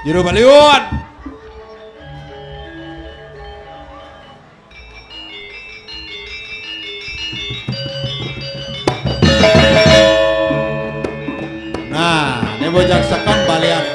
Jero Baliun. Nah, ini bojang sekon balian.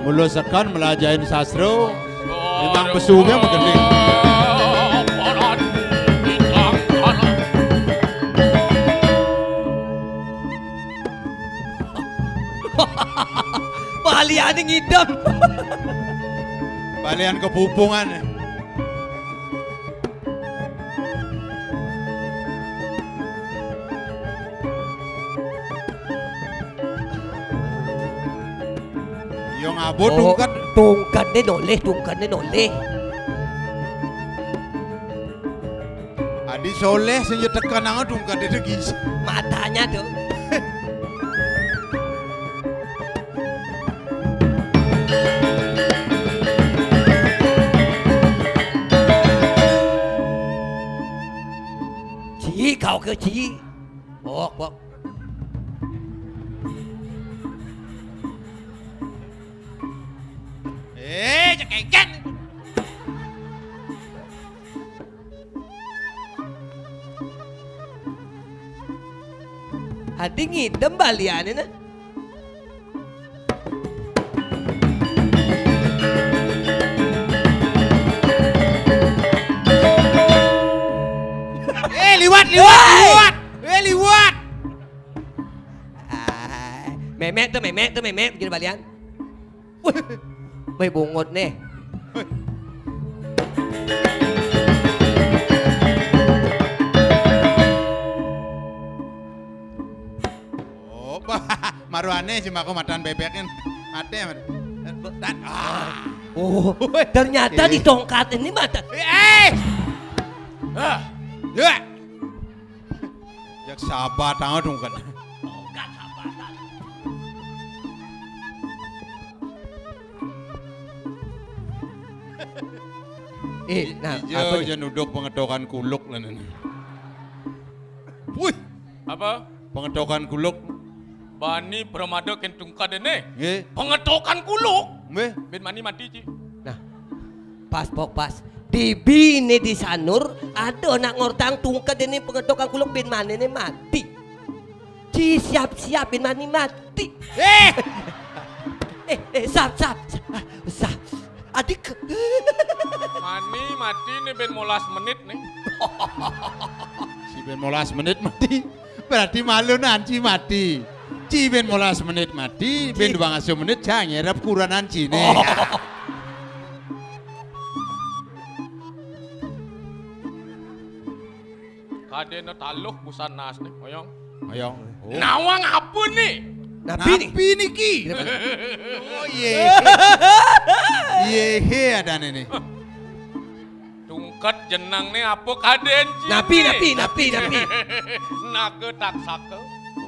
Mulu sekon melajain sastra, memang pesungnya menggede. Balian ngidam. Balian kepupungan. Yang abot tungkat. Tungkatnya noleh. Adi soleh senja tekan angan tungkat itu gis. Matanya tuh. Ci, kau ke Ci. Bok. Cekeken. Hadi ngidam baliannya na. Liwat. Memek tuh memek jadi balian. May bungot nih. Oh, maruane sih aku matan bebekin. Mate. Oh, ternyata di tongkat ini mata. Ya. Jak sabar tangan dong kan. Tongkat sabatan. Nah, apa aja nuduk pengedokan kuluk lah nih. Wih, Apa? pengedokan kuluk. Bani Pramada kentungkad ini. Nggih. Pengetokan kuluk. Nggih. Ben mani mati ci. Nah, pas. Di bini di Sanur ada nak ngortang tungkat ini pengedokan kuluk bin mana ini mati. Ci siap bin mani mati. Sap. Adik. Mani mati nih ben 15 menit nih. Si ben 15 menit mati. Berarti malu nanti mati. Ci ben 15 menit mati, ben 20 menit jangan nyerap kuranan cine. Kadena taluh busan nas nih, oyong. Ayo. Oh. Nawang apa nih? Nabi nih. Niki. Oh iya. Iya ada nih. Tungkat jenang nih apa kaden ci? Nabi. Naga taksaka.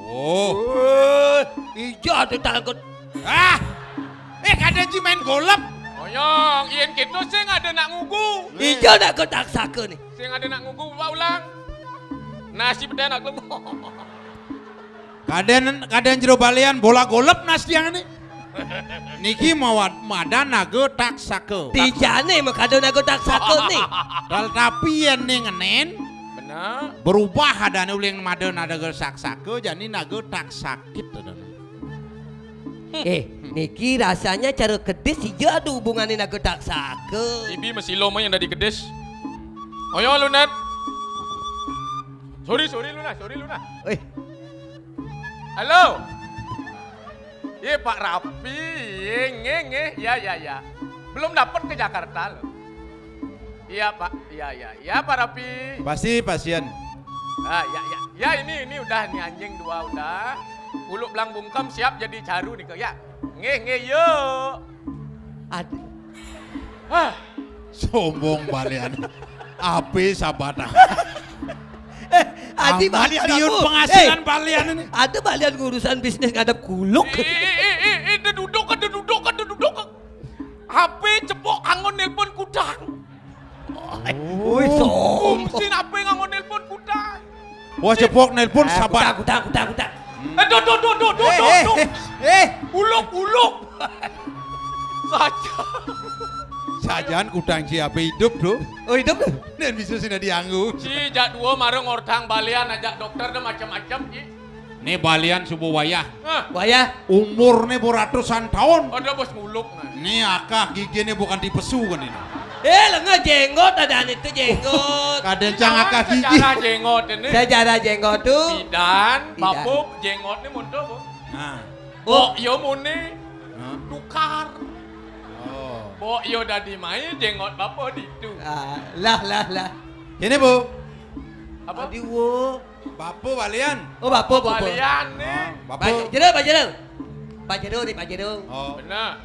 Oh. Ijo ada takut. Kaden ci main golep. Oyong, iyan gitu sing ada nak ngugu. Ijo nak ketak sake nih. Sing ada nak ngugu bawa ulang. Nasi beda nak lemu. Kaden jero balian bola golep nas yang ini. Niki mawat madan naga tak sake. Tijane makado nak ketak sake nih. Dal tapi yang ngenen Benar. berubah ada uling madan naga sake jadi naga tak sakit ada. Niki rasanya cara kedis ijo ada hubungannya nak ketak sake. Ibi masih loma yang dari kedes. Oyong Lunat. Sorry Luna. Halo. Iya Pak Rapi, nge, ya. Belum dapat ke Jakarta loh. Iya Pak, iya Pak Rapi. Pasti pasien. Ya ini udah nih anjing 2 udah. Uluk belang bungkam siap jadi caru nih ke ya. Nge yuk. Sombong balian. Api sabata. Adi balian Amatiun aku. penghasilan balian ini. Ada balian urusan bisnis ngadap kuluk. Dia duduk. HP cepok angon nelpon kudang. Woi, Mesti HP ngangon nelpon kudang. Wah cepok nelpon sabar. Kutak. Duduk. Uluk. Saja. Sajaan kudang siapa hidup bro. Oh, hidup tuh. Dan bisa sini dianggu. Si jak dua marang ordang balian ajak dokter dan macam-macam Ci. Nih balian subuh wayah. Wayah. Umur nih beratusan tahun. Ada bos muluk nah. Nih akah gigi nih bukan dipesu kan ini. Lengan jenggot adaan itu jenggot. Kadang cang akah gigi. Secara jenggot ini. Secara jenggot tuh. Bidan, bapu jenggot ini muncul bu. Nah. Bok yo muni Hah? tukar. Oh. Bok yo dadi main jenggot bapu ditu. Lah. Ini bu. Apa? Adi wo. Bapu balian. Oh, bapak. Balian nih. Bapu. Pak Jero. Oh. Benar.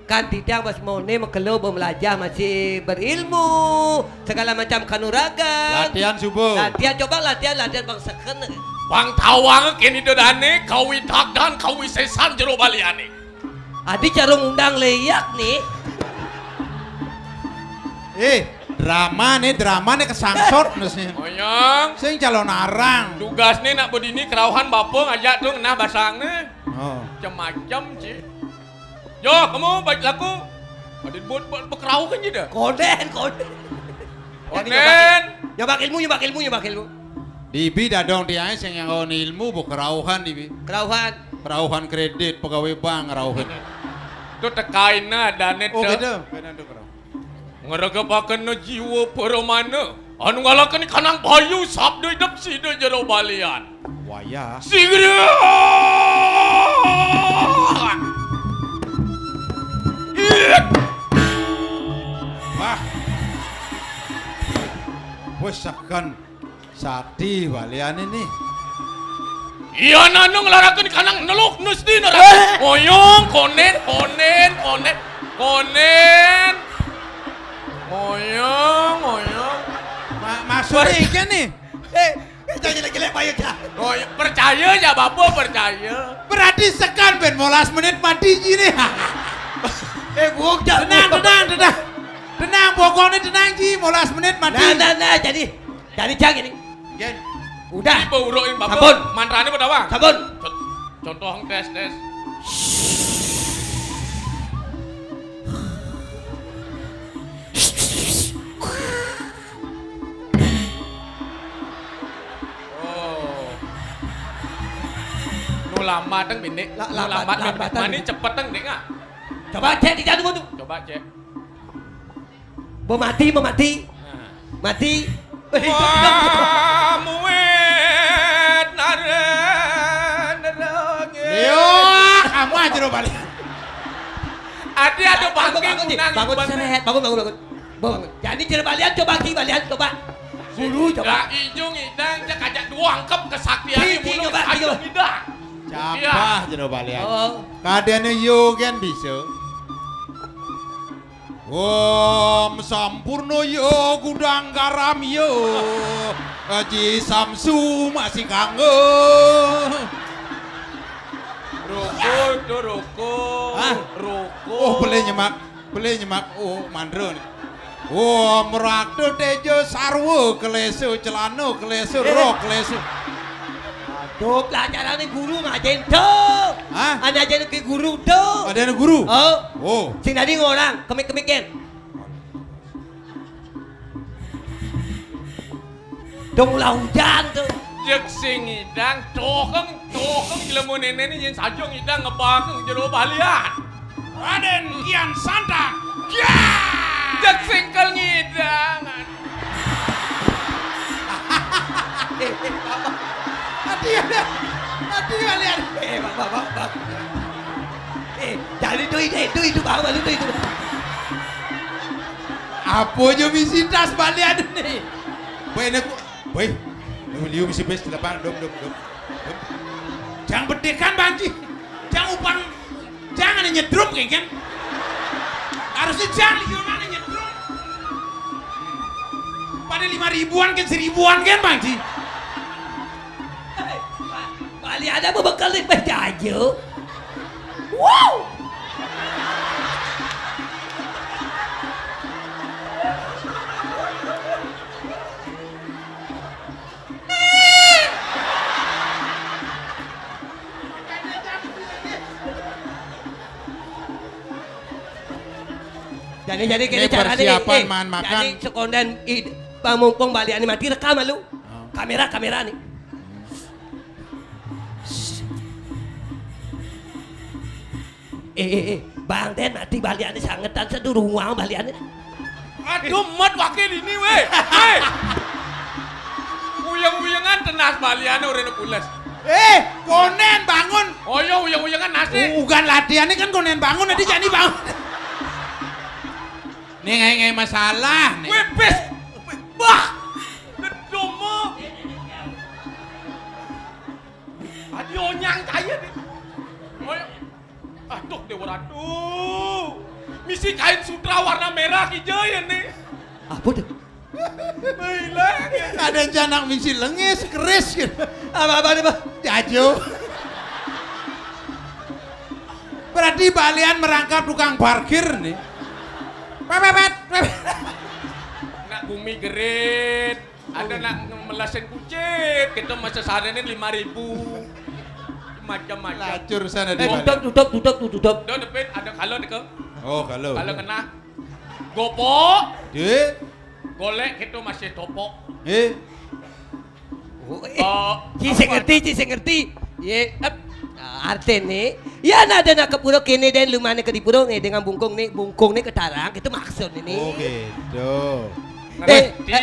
Kan tidak Mas Mone mekelo belajar masih berilmu segala macam kanuragan. Latihan subuh. Latihan bangsa kena. Bang tawang kini dodane kawi takdan kawi sesan jero baliane. Adi carung undang leyak nih. Drama nih kesangsot nusnya. Oyang. Sing calon arang. Tugas nih nak bedini kerauhan bapu ngajak tuh nah basang nih. Oh. Macam-macam Ci. Yo, kamu baik laku. Adit buat berkerau kan je dah. Konen. Konen. Nyabak ilmu. Dibi dadong dia sing yang ilmu bu kerauhan dibi. Kerauhan kredit pegawai bank kerauhan. Itu tekain na danet Oh dah. beda tuh kerauhan. Ngeragapakan na jiwa peramana. Anu ngalakan kanang bayu sabda hidup sida jero balian. Wayah. Sigera. Wah. Wes sakan sakti balian ini. Iya nanu ngelarakan kanang neluk nusdi nara. Oyong konen. Oyong. Maksudnya ikan nih. Jangan jelek-jelek payah dah. Percaya ya bapak percaya. Berarti sekan ben 15 menit mati gini. Buang dah. Tenang pokoknya tenang ji 15 menit mati. Nah, jadi cang ini. Gen. Udah. Tiba uruin bapak. Sabun. Mantranya pada bang. Sabun. Contoh tes. Lama teng bini. Lambat. Mani cepet teng dek ah. Coba cek di jantung tu. Coba cek. Mati. Mati. Wah, muet naren. Yo, kamu aja lo balik. Adi ada bangking bangun seret. Bangun. Jadi jerbalian coba coba. Bulu coba. Ijung idang cek ajak duangkep kesaktian Coba. idang. Capah jero balian. Oh. Kadene yo kan bisa. Om sampurno yo gudang garam yo. Haji Samsu masih kanggo. Roko. Hah? Roko. Oh beli nyemak. Oh mandro nih. Oh merakdo tejo sarwo kelesu celano kelesu rok kelesu. Tuh pelajaran guru ngajain tuh. Hah? Ada ajain ke guru tuh. Ada guru? Oh. Sing tadi ngorang kemik-kemikin. Dong hujan tuh. Jek sing idang tokeng ilmu nenek ini yang sajong idang ngebakeng jero balian. Raden Kian Santang. Ya! Jek singkel ngidang. Hati kalian. Bapak. Jadi itu bang, itu. Apa aja misi tas balian nih? Boy, liu misi bes di depan, dom. Jangan berdekan banci, jangan nyedrum kan? Harusnya jangan liu mana nyedrum. Pada 5.000-an kan 1.000-an kan banci? ada berbekal di aja. Wow. Jadi kini cara nih. Persiapan makan makan. Jadi sekondan pamungkong balian mati rekam lu. Kamera nih. Bang Den mati baliannya sangetan sedurung uang baliannya. Aduh, mat wakil ini weh. Uyang-uyangan tenas baliannya udah pulas. Konen bangun. Oh iya, uyang-uyangan nasi. Ugan latihannya kan konen bangun, nanti jadi bangun. Nih ngai masalah nih. Weh, pes. Bah. Dedomo. Adio nyang kaya nih. Oh iya. Aduh, Dewa Ratu. Misi kain sutra warna merah hijau ya nih. Apa tuh? Hilang. Ada janak misi lengis, keris gitu. Apa nih, Pak? Jajo. Berarti balian merangkap tukang parkir nih. Pepet. Nak bumi gerit. Ada nak melasin kucing. Kita masa seharian 5.000. Macam-macam. Lacur sana di balik. Tutup. Do depan ada kalau ke. Oh, kalau kena. Gopo. Deh. Golek itu masih topok. Ci ngerti. Ye, artinya, ya nada nak kepuro kini dan lumane ke dipuro nih dengan bungkung nih ketarang, itu maksud ini. Oh gitu. Ngerti.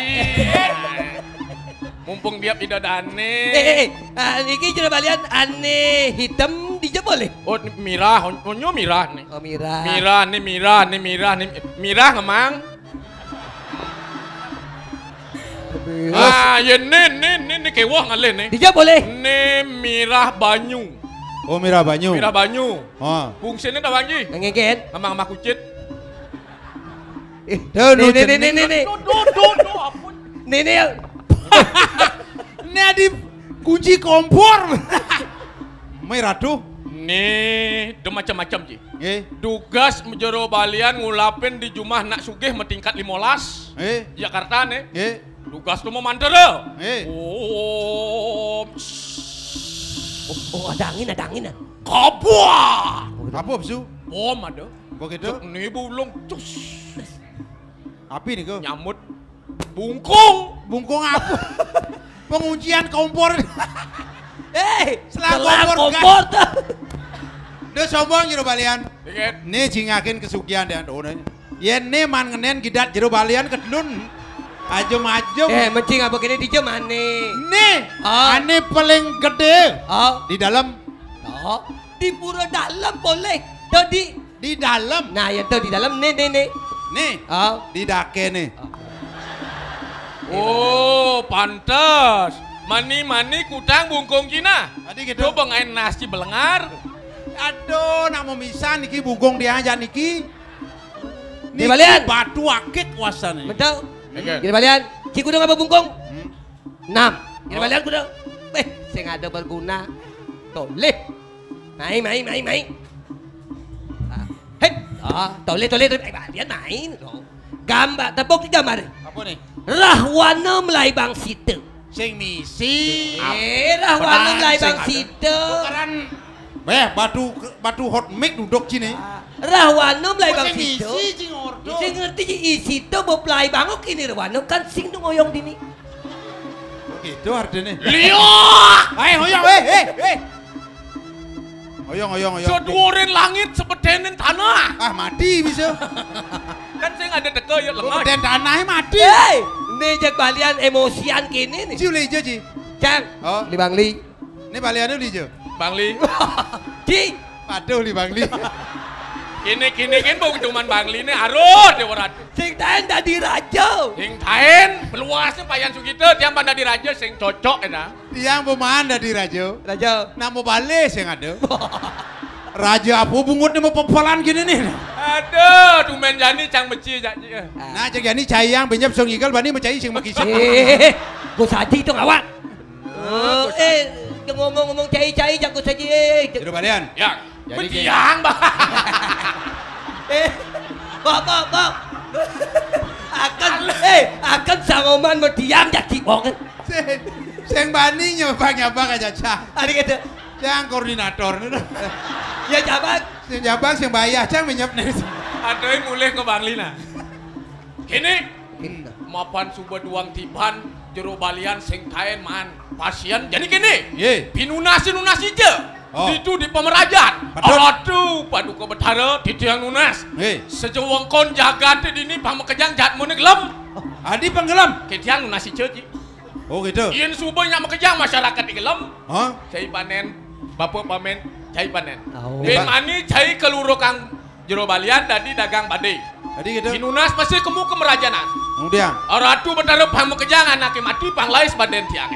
Mumpung dia bidadane. Niki sudah balian aneh hitam dijebol boleh. Oh mirah, onyo mirah nih. Oh mirah. Mirah ngemang. Ya nih kewah ngalen nih. Dijebol boleh. Nih mirah banyu. Oh mirah banyu. Oh. Fungsinya dah bangi. Ngegen. Ngemang kucit. Nih. Ampun. Nih. Ini ada kunci kompor. Merah tuh. Nih, do macam-macam ji. Tugas menjero balian ngulapin di jumah nak sugih metingkat 15. Jakarta nih. Tugas tu mau manter. Oh ada angin. Kabua. Apa su? Bom ada. Begitu. Nih bulung cus. Api nih kau. Nyamut. Bungkung apa? Penguncian kompor. Selang kompor tuh. Dia sombong jero balian. Dikit. Nih jingakin kesugihan dia donanya. Yen nih man ngenen gidat jero balian kedlun. Ajem. Mencing apa gini di jam aneh. Nih, aneh paling gede. Di dalam. Di pura dalam boleh. Di dalam. Nah, yang tuh di dalam nih. Nih. Di dake nih. Oh, pantas. Mani kutang bungkung Cina. Tadi gitu. Coba ngain nasi belengar. Aduh, nak mau misah niki bungkung dia aja niki. Di balian. Batu akik kuasa nih. Betul. Gini balian. Ciku dong apa bungkung? 6. Gini balian ku dong. Saya nggak ada berguna. Toleh. Main. Toleh. Balian main. Gambar, tepuk gambar. Apa nih? Rahwana Melai Bang Sita. Sing misi. Rahwana Melai Bang Sita. Bukan. Batu hot mic duduk sini. Rahwana Melai Bang Sing Sita. misi sing ordo. Sing ngerti isi itu beplai bangok ini Rahwana kan sing tu ngoyong dini. Gitu artinya. Liok! Hoyong, Hoyong. Sedurin langit sepedenin tanah. Mati bisa. Kan saya nggak ada teka ya lengah. Dan tanahnya mati. Nih jak balian emosian kini nih. Ci uli Ci. Cang. Oh. Li Bang Li. Ini baliannya uli Jo. Bang Li. Ci. Aduh li Bang Li. Kini bau cuman Bang Li ini harus Dewa Ratu. Sing tahan dadi raja. Sing tahan peluasnya payan sugito tiang pada di raja sing cocok enak. Tiang pemahan dari raja. Raja. Nak mau balik sing ada. Raja apa bungutnya mau pepelan gini nih. Aduh, tumen jani cang beci janji. Nah cek jani cayang benyap song igal bani mencai sing makisah. Gue saji itu ngawat. Ngomong-ngomong cai-cai jak Jero balian. Ya. Jadi Betiang, Bang. Bok. Akan sangoman mau diam jadi wong. Sing bani nyabang aja cah. Ada gitu. Cang koordinator. Ya jabang. Sing jabang sing bayah cang menyep nih. Ada yang mulai ke Bang Lina. Kini mapan suba duang tiban jero balian sing kain man pasien jadi kini Ye. pinunasi aja. Oh. Itu di pemerajaan. Betul. Aduh, paduka betara di tiang nunas. Hei. Sejewengkon jaga di ini pang mekejang jahat mu gelem. Adi penggelam. Ke tiang nunas ieu ji. Oh gitu. Ieun suba nya mekejang masyarakat di gelem. Hah? Cai panen, bapak pamen, cai panen. Oh. Ben mani cai keluro kang jero balian dadi dagang badai. Adi gitu. Di nunas pasti kemu kemerajanan. Kemudian. Ratu betara pang mekejang anake mati pang lais baden tiang.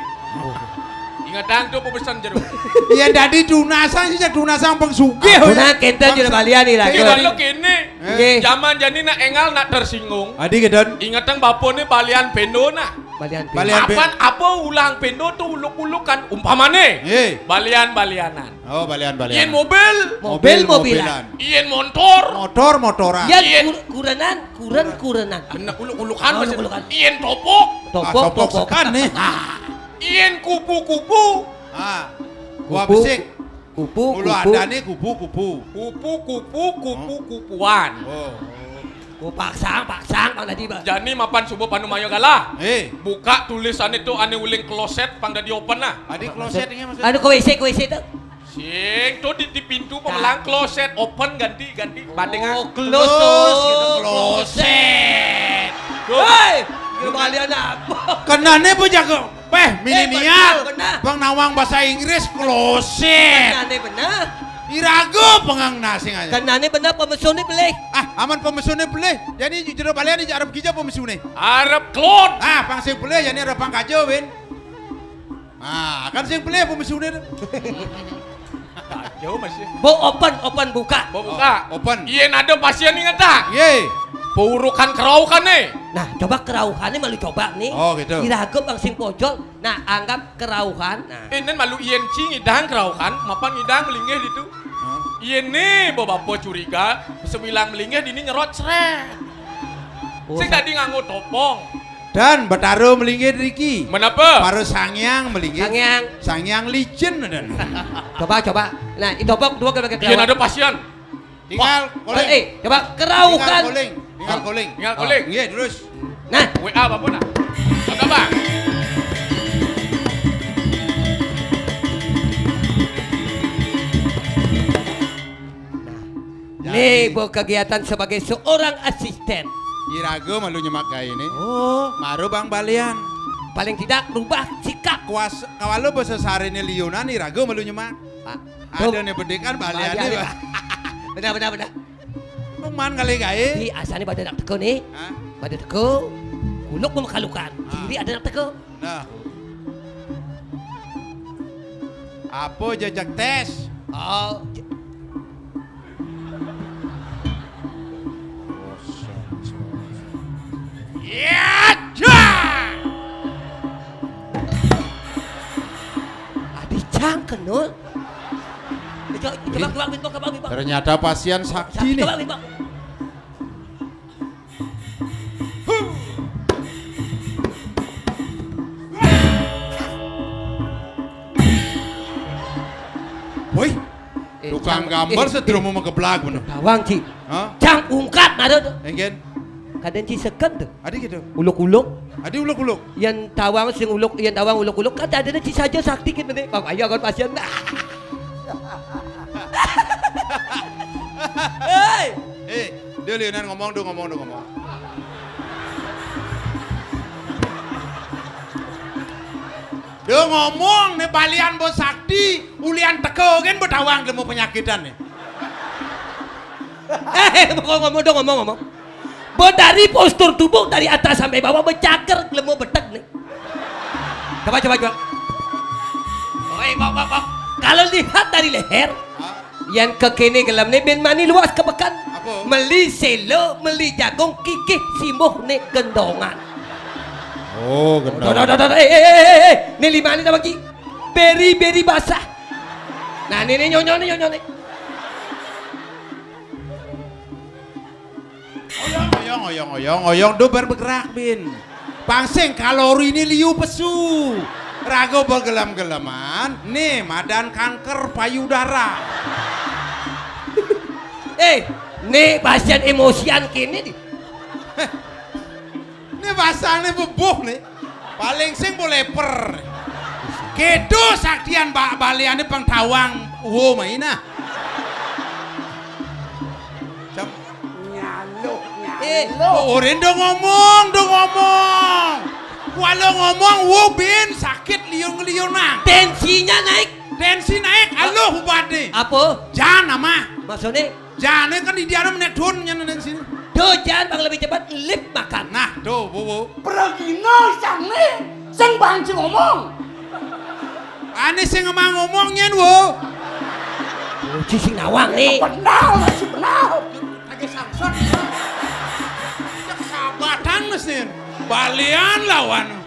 Ingatang tuh pesan jero. Iya dadi dunasan sih dunasan pengsugih. Nah, kita jero balian nih lah. Kalau kini Nggih. zaman jani nak engal nak tersinggung. Adi gitu. Ingatang bapone balian pendo nah. Balian. Balian. Apa ulang pendo tuh uluk-ulukan umpamane. Balian-balianan. Oh balian. Ien mobil, Mobilan. ien motor. Motoran. Ya kurenan. Anak uluk-ulukan Oh, masih. uluk-ulukan. Ien topok. Topok. Kan nih. Ien kupu-kupu. Gua bisik. Kupu. Mulu ada nih kupu-kupu. Kupu-kupuan. Oh. Paksang Bang tadi, Bang. Jani mapan subuh panu mayo galah. Buka Tulisan itu ane uling kloset pang di open nah. Adi kloset ini maksudnya. Aduh, ke WC tuh. Sing tuh di pintu pemelang kloset open ganti Oh, bandengan. kloset. Hei, kembalian apa? Kenane bu jago. Milenial. benar. Bang Nawang bahasa Inggris kloset. Kenane bener. Irago pengang nasing aja. Kenane bener pemesunnya beli. Aman pemesunnya boleh. Jadi jero balian di Arab Gija pemesunnya. Arab klot. Pang sing boleh jadi ada pang kajo win. Kan sing boleh pemesunnya. Jauh masih. Open buka. Buka. Open. Iya ada pasien ingat tak? Ye. Paurukan keraukan nih. Nah, coba kerauhannya malu coba nih. Oh gitu. Iragep bang sing pojol. Nah, anggap kerauhan. Nah. Ini malu ien cing idang keraukan, mapan idang melingeh itu. Iya nih, bapak curiga, sebilang melingeh dini nyerot seret. Sing tadi nganggo topong. Dan Betaro melinggih Riki. Menapa? Paru Sangyang melinggih. Sangyang licin dan. Coba. Nah, itu dua ke Iya ada pasien. Tinggal koling. Coba keraukan. Tinggal koling. Iya terus. Nah, WA apa nak? Apa bang? nih kegiatan sebagai seorang asisten. Irago malu nyemak kayak ini. Oh, Maru Bang Balian. paling tidak rubah sikap. Kawalo bahasa sarene Lionan Irago malu nyemak. Ada nih pendidikan Balian nih. Benar. Man kali gae. Di asane pada nak teko nih. Pada teko. Kuluk memakalukan. Kiri ada nak teko. Nah. Apa jajak tes? Oh. Ya, Adi cangken no. Coba Bang. Ternyata pasien sakti nih. Coba Bang. Woi, tukang gambar sedro mau mengeblak bener. Tawang Ci. Hah? Cang ungkat ada tuh. Engen. Kadang Ci seken tuh. Adi gitu. Uluk-uluk. Adi uluk-uluk. Yang tawang sing uluk, yang tawang uluk-uluk kan ada Ci saja sakti gitu nih. Bang, ayo kan pasien. Hei. Dia Lionan ngomong. Dia ngomong nih Balian bos sakti, ulian teko kan bedawang lemu penyakitan nih. Ngomong. Dari postur tubuh dari atas sampai bawah bercaker lemu betek nih. Coba. Oi, bok. Kalau lihat dari leher, yang ke kene gelam nih ben mani luas ke bekan. Apa? Meli selo, meli jagung, kikih simbuh nih gendongan. Oh, gendong. Nih lima ini nama Ki. Beri basah. Nah ini nyonyone. Oyong do bergerak bin. Pangsing kalori ini liu pesu. Rago bergelam-gelaman. Nih madan kanker payudara. Nih pasien emosian kini nih. Ini bahasanya bebuh nih. Paling sing boleh per. Kedo saktian baliannya pengtawang. Mainah. Orang dong ngomong. Walau ngomong, bin sakit liung-liunang. Tensinya naik. Tensi naik, halo hubade. Apa? Jangan nama. Maksudnya? Jangan kan di dia menetun yang tensi. Tuh jangan bang lebih cepat lip makan. Nah, tuh bu. Pergino sang nih, sang banci ngomong. Ane sing ngomongnya bu. Uji sing nawang nih. Benar. Lagi samson. Sabatan mesin. Balian lawan.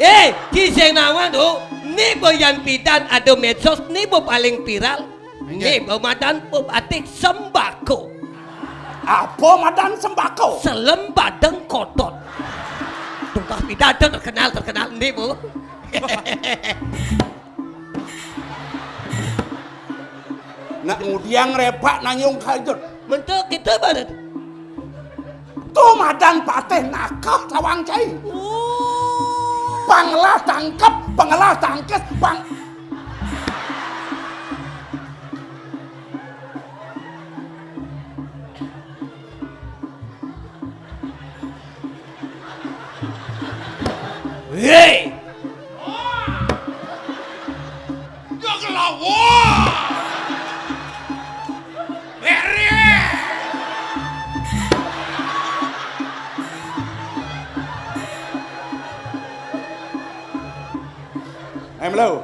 Kisah nawang tuh. Nih yang pidan ada medsos, nih paling viral. Nih madan atik sembako. Apa madan sembako? Selembadeng kotot. Tungkah pidan terkenal nih bu. Nak ngudiang repak nanyung kajut. Mentok kita badan. Tuh madan pateh nakal sawang cai. Panglah tangkap, pengelah tangkes, bang. Hei! Janganlah Beri! Melo.